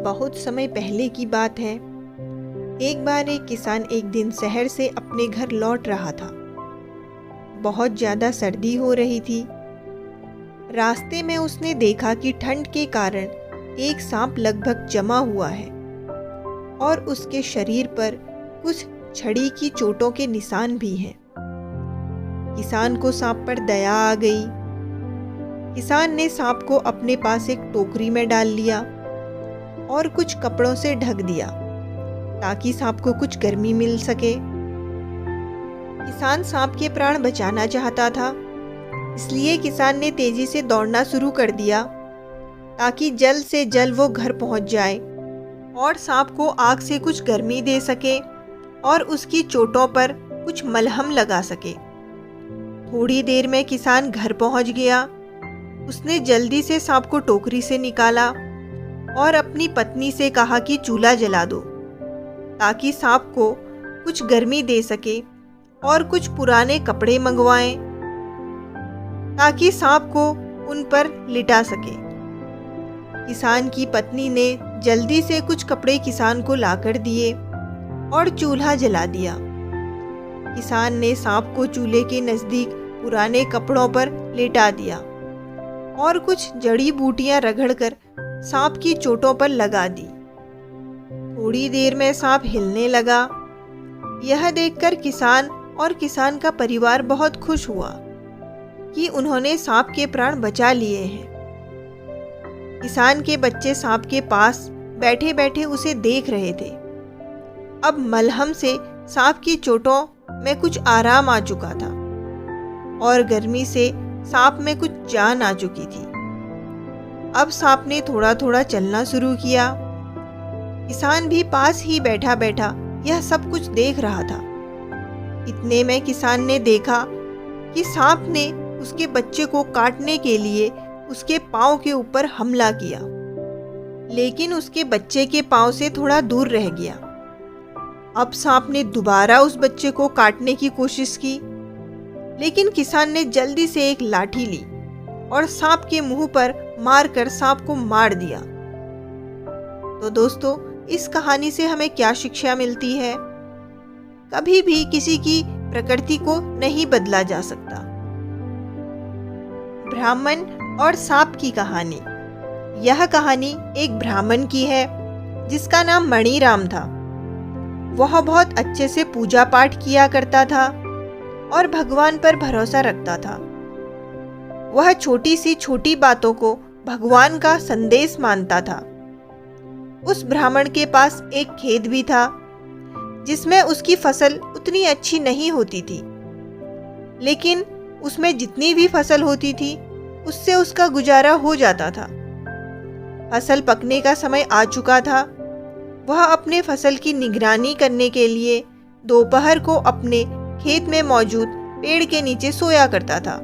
बहुत समय पहले की बात है। एक बार एक किसान एक दिन शहर से अपने घर लौट रहा था। बहुत ज़्यादा सर्दी हो रही थी। रास्ते में उसने देखा कि ठंड के कारण एक सांप लगभग जमा हुआ है और उसके शरीर पर कुछ छड़ी की चोटों के निशान भी हैं। किसान को सांप पर दया आ गई। किसान ने सांप को अपने पास एक टोकरी में डाल लिया और कुछ कपड़ों से ढक दिया ताकि सांप को कुछ गर्मी मिल सके। किसान सांप के प्राण बचाना चाहता था, इसलिए किसान ने तेजी से दौड़ना शुरू कर दिया ताकि जल्द से जल्द वो घर पहुंच जाए और सांप को आग से कुछ गर्मी दे सके और उसकी चोटों पर कुछ मलहम लगा सके। थोड़ी देर में किसान घर पहुंच गया। उसने जल्दी से सांप को टोकरी से निकाला और अपनी पत्नी से कहा कि चूल्हा जला दो ताकि सांप को कुछ गर्मी दे सके और कुछ पुराने कपड़े मंगवाएं ताकि सांप को उन पर लिटा सके। किसान की पत्नी ने जल्दी से कुछ कपड़े किसान को लाकर दिए और चूल्हा जला दिया। किसान ने सांप को चूल्हे के नज़दीक पुराने कपड़ों पर लेटा दिया और कुछ जड़ी बूटियां रगड़कर सांप की चोटों पर लगा दी। थोड़ी देर में सांप हिलने लगा। यह देखकर किसान और किसान का परिवार बहुत खुश हुआ कि उन्होंने सांप के प्राण बचा लिए हैं। किसान के बच्चे सांप के पास बैठे बैठे उसे देख रहे थे। अब मलहम से सांप की चोटों में कुछ आराम आ चुका था और गर्मी से सांप में कुछ जान आ चुकी थी। अब सांप ने थोड़ा थोड़ा चलना शुरू किया। किसान भी पास ही बैठा बैठा यह सब कुछ देख रहा था। इतने में किसान ने देखा कि सांप ने उसके बच्चे को काटने के लिए उसके पांव के ऊपर हमला किया, लेकिन उसके बच्चे के पांव से थोड़ा दूर रह गया। अब सांप ने दोबारा उस बच्चे को काटने की कोशिश की, लेकिन किसान ने जल्दी से एक लाठी ली और सांप के मुंह पर मारकर सांप को मार दिया। तो दोस्तों, इस कहानी से हमें क्या शिक्षा मिलती है? कभी भी किसी की प्रकृति को नहीं बदला जा सकता। ब्राह्मण और सांप की कहानी। यह कहानी एक ब्राह्मण की है जिसका नाम मणिराम था। वह बहुत अच्छे से पूजा पाठ किया करता था और भगवान पर भरोसा रखता था। वह छोटी सी छोटी बातों को भगवान का संदेश मानता था। उस ब्राह्मण के पास एक खेत भी था जिसमें उसकी फसल उतनी अच्छी नहीं होती थी, लेकिन उसमें जितनी भी फसल होती थी उससे उसका गुजारा हो जाता था। फसल पकने का समय आ चुका था। वह अपने फसल की निगरानी करने के लिए दोपहर को अपने खेत में मौजूद पेड़ के नीचे सोया करता था।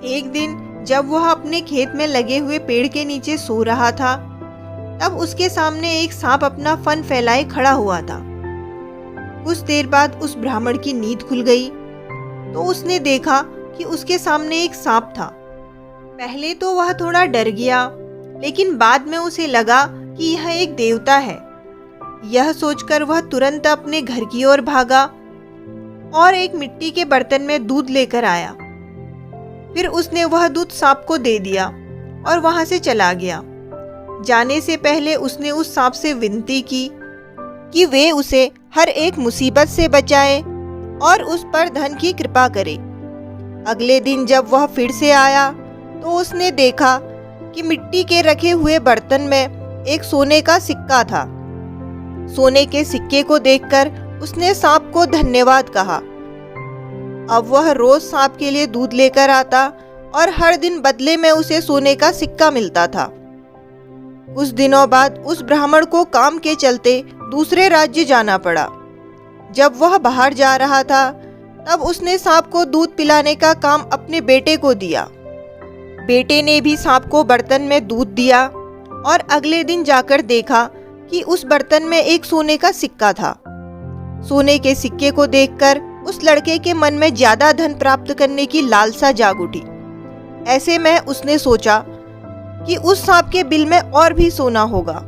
एक दिन जब वह अपने खेत में लगे हुए पेड़ के नीचे सो रहा था, तब उसके सामने एक सांप अपना फन फैलाए खड़ा हुआ था। कुछ देर बाद उस ब्राह्मण की नींद खुल गई तो उसने देखा कि उसके सामने एक सांप था। पहले तो वह थोड़ा डर गया, लेकिन बाद में उसे लगा कि यह एक देवता है। यह सोचकर वह तुरंत अपने घर की ओर भागा और एक मिट्टी के बर्तन में दूध लेकर आया। फिर उसने वह दूध सांप को दे दिया और वहां से चला गया। जाने से पहले उसने उस सांप से विनती की कि वे उसे हर एक मुसीबत से बचाए और उस पर धन की कृपा करे। अगले दिन जब वह फिर से आया तो उसने देखा कि मिट्टी के रखे हुए बर्तन में एक सोने का सिक्का था। सोने के सिक्के को देखकर उसने सांप को धन्यवाद कहा। अब वह रोज सांप के लिए दूध लेकर आता और हर दिन बदले में उसे सोने का सिक्का मिलता था। कुछ दिनों बाद उस ब्राह्मण को काम के चलते दूसरे राज्य जाना पड़ा। जब वह बाहर जा रहा था, तब उसने सांप को दूध पिलाने का काम अपने बेटे को दिया। बेटे ने भी सांप को बर्तन में दूध दिया और अगले दिन जाकर देखा कि उस बर्तन में एक सोने का सिक्का था। सोने के सिक्के को देखकर उस लड़के के मन में ज्यादा धन प्राप्त करने की लालसा जाग उठी। ऐसे में उसने सोचा कि उस सांप के बिल में और भी सोना होगा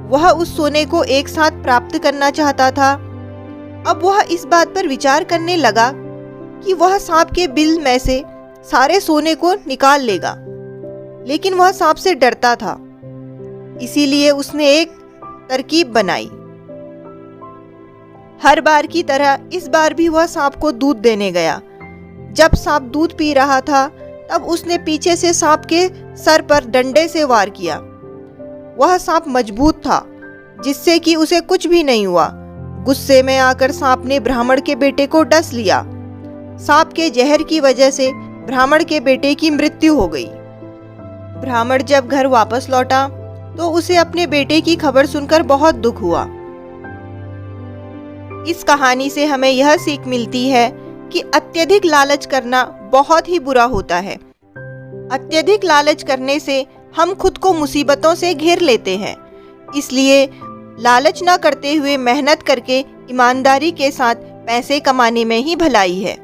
वह उस सोने को एक साथ प्राप्त करना चाहता था। अब वह इस बात पर विचार करने लगा कि वह सांप के बिल में से सारे सोने को निकाल लेगा, लेकिन वह सांप से डरता था। इसीलिए उसने एक तरकीब बनाई। हर बार की तरह इस बार भी वह सांप को दूध देने गया। जब सांप दूध पी रहा था तब उसने पीछे से सांप के सर पर डंडे से वार किया। वह सांप मजबूत था, जिससे कि उसे कुछ भी नहीं हुआ। गुस्से में आकर सांप ने ब्राह्मण के बेटे को डस लिया। सांप के जहर की वजह से ब्राह्मण के बेटे की मृत्यु हो गई। ब्राह्मण जब घर वापस लौटा तो उसे अपने बेटे की खबर सुनकर बहुत दुख हुआ। इस कहानी से हमें यह सीख मिलती है कि अत्यधिक लालच करना बहुत ही बुरा होता है। अत्यधिक लालच करने से हम खुद को मुसीबतों से घेर लेते हैं। इसलिए लालच न करते हुए मेहनत करके ईमानदारी के साथ पैसे कमाने में ही भलाई है।